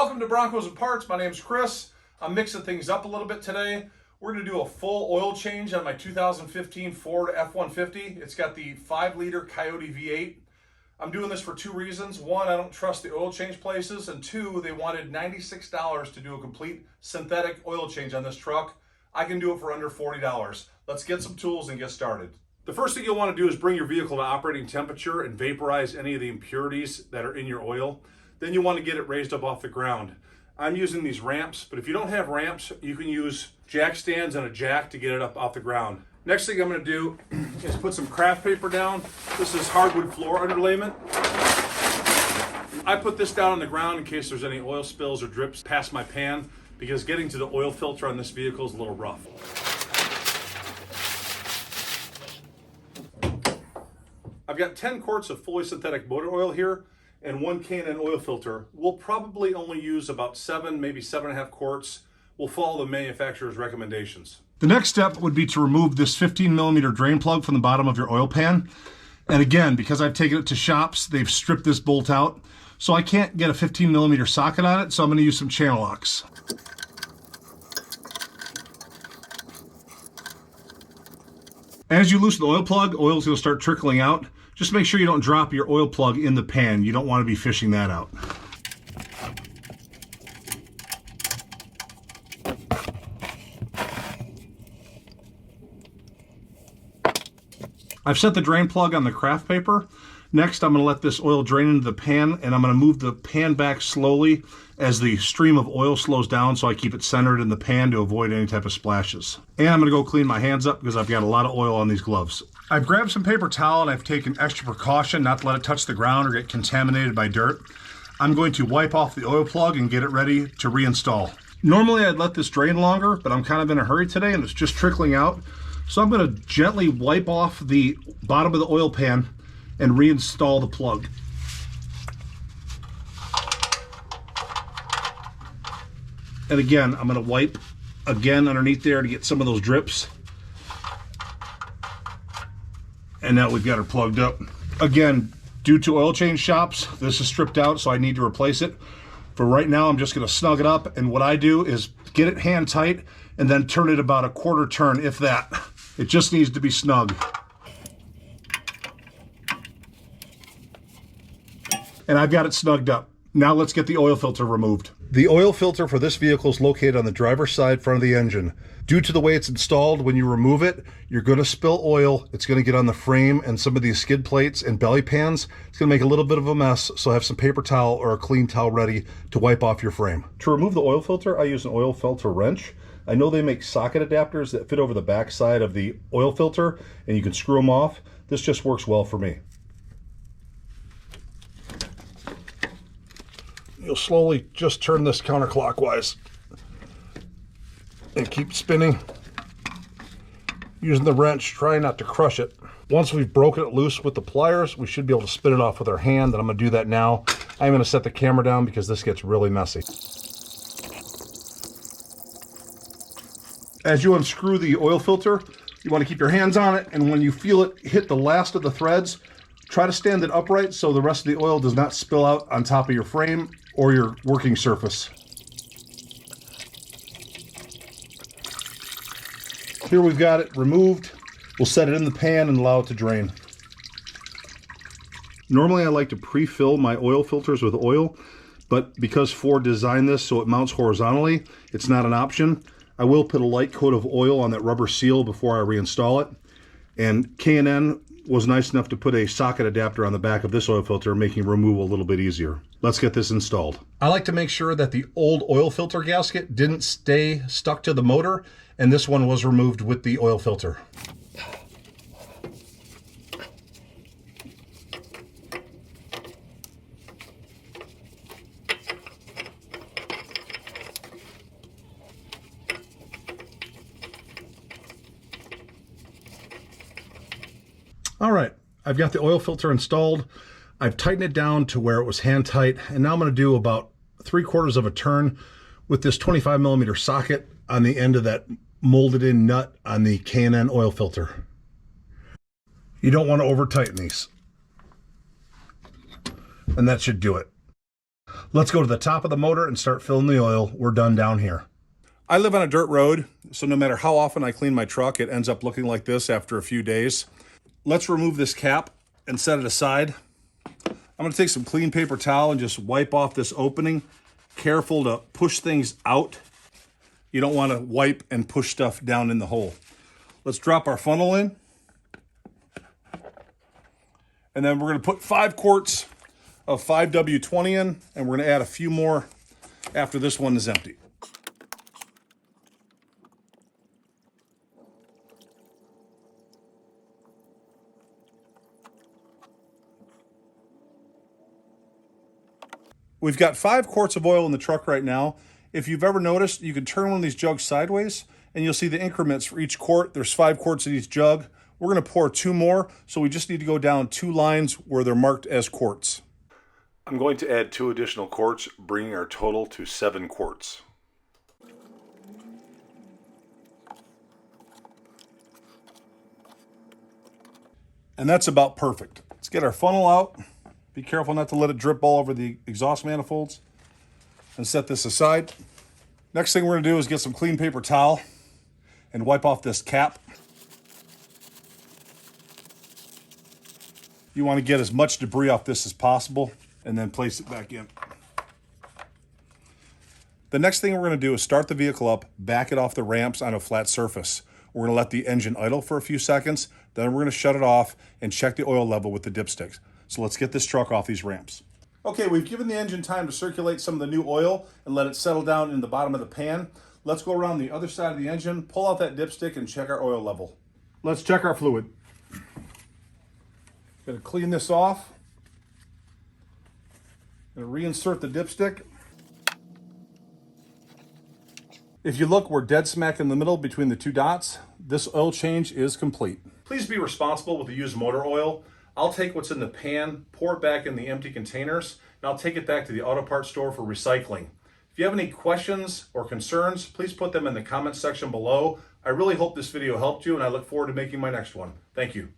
Welcome to Broncos and Parts. My name's Chris. I'm mixing things up a little bit today. We're going to do a full oil change on my 2015 Ford F-150. It's got the 5-liter Coyote V8. I'm doing this for two reasons. One, I don't trust the oil change places, and two, they wanted $96 to do a complete synthetic oil change on this truck. I can do it for under $40. Let's get some tools and get started. The first thing you'll want to do is bring your vehicle to operating temperature and vaporize any of the impurities that are in your oil. Then you want to get it raised up off the ground. I'm using these ramps, but if you don't have ramps, you can use jack stands and a jack to get it up off the ground. Next thing I'm going to do is put some craft paper down. This is hardwood floor underlayment. I put this down on the ground in case there's any oil spills or drips past my pan, because getting to the oil filter on this vehicle is a little rough. I've got 10 quarts of fully synthetic motor oil here and one K&N oil filter. We'll probably only use about 7, maybe 7.5 quarts. We'll follow the manufacturer's recommendations. The next step would be to remove this 15mm drain plug from the bottom of your oil pan. And again, because I've taken it to shops, they've stripped this bolt out. So I can't get a 15mm socket on it, so I'm going to use some channel locks. As you loosen the oil plug, oil's going to start trickling out. Just make sure you don't drop your oil plug in the pan. You don't want to be fishing that out. I've set the drain plug on the craft paper. Next, I'm going to let this oil drain into the pan, and I'm going to move the pan back slowly as the stream of oil slows down, so I keep it centered in the pan to avoid any type of splashes. And I'm going to go clean my hands up because I've got a lot of oil on these gloves. I've grabbed some paper towel and I've taken extra precaution not to let it touch the ground or get contaminated by dirt. I'm going to wipe off the oil plug and get it ready to reinstall. Normally I'd let this drain longer, but I'm kind of in a hurry today and it's just trickling out. So I'm going to gently wipe off the bottom of the oil pan and reinstall the plug. And again, I'm going to wipe again underneath there to get some of those drips. And now we've got her plugged up. Again, due to oil change shops, this is stripped out, so I need to replace it. For right now, I'm just going to snug it up, and what I do is get it hand tight and then turn it about a quarter turn, if that. It just needs to be snug. And I've got it snugged up. Now let's get the oil filter removed. The oil filter for this vehicle is located on the driver's side front of the engine. Due to the way it's installed, when you remove it, you're going to spill oil. It's going to get on the frame and some of these skid plates and belly pans. It's going to make a little bit of a mess, so have some paper towel or a clean towel ready to wipe off your frame. To remove the oil filter, I use an oil filter wrench. I know they make socket adapters that fit over the back side of the oil filter, and you can screw them off. This just works well for me. You'll slowly just turn this counterclockwise and keep spinning. Using the wrench, try not to crush it. Once we've broken it loose with the pliers, we should be able to spin it off with our hand, and I'm going to do that now. I'm going to set the camera down because this gets really messy. As you unscrew the oil filter, you want to keep your hands on it, and when you feel it hit the last of the threads, try to stand it upright so the rest of the oil does not spill out on top of your frame or your working surface. Here we've got it removed. We'll set it in the pan and allow it to drain. Normally I like to pre-fill my oil filters with oil, but because Ford designed this so it mounts horizontally, it's not an option. I will put a light coat of oil on that rubber seal before I reinstall it. And K&N was nice enough to put a socket adapter on the back of this oil filter, making removal a little bit easier. Let's get this installed. I like to make sure that the old oil filter gasket didn't stay stuck to the motor, and this one was removed with the oil filter. All right, I've got the oil filter installed. I've tightened it down to where it was hand tight, and now I'm going to do about 3/4 of a turn with this 25mm socket on the end of that molded in nut on the K&N oil filter. You don't want to over tighten these. And that should do it. Let's go to the top of the motor and start filling the oil. We're done down here. I live on a dirt road, so no matter how often I clean my truck, it ends up looking like this after a few days. Let's remove this cap and set it aside. I'm gonna take some clean paper towel and just wipe off this opening. Careful to push things out. You don't wanna wipe and push stuff down in the hole. Let's drop our funnel in. And then we're gonna put 5 quarts of 5W20 in, and we're gonna add a few more after this one is empty. We've got 5 quarts of oil in the truck right now. If you've ever noticed, you can turn one of these jugs sideways and you'll see the increments for each quart. There's 5 quarts in each jug. We're gonna pour 2 more, so we just need to go down 2 lines where they're marked as quarts. I'm going to add 2 additional quarts, bringing our total to 7 quarts. And that's about perfect. Let's get our funnel out. Be careful not to let it drip all over the exhaust manifolds. And set this aside. Next thing we're gonna do is get some clean paper towel and wipe off this cap. You wanna get as much debris off this as possible and then place it back in. The next thing we're gonna do is start the vehicle up, back it off the ramps on a flat surface. We're gonna let the engine idle for a few seconds, then we're gonna shut it off and check the oil level with the dipsticks. So let's get this truck off these ramps. Okay, we've given the engine time to circulate some of the new oil and let it settle down in the bottom of the pan. Let's go around the other side of the engine, pull out that dipstick and check our oil level. Let's check our fluid. Gonna clean this off. Gonna reinsert the dipstick. If you look, we're dead smack in the middle between the 2 dots. This oil change is complete. Please be responsible with the used motor oil. I'll take what's in the pan, pour it back in the empty containers, and I'll take it back to the auto parts store for recycling. If you have any questions or concerns, please put them in the comments section below. I really hope this video helped you, and I look forward to making my next one. Thank you.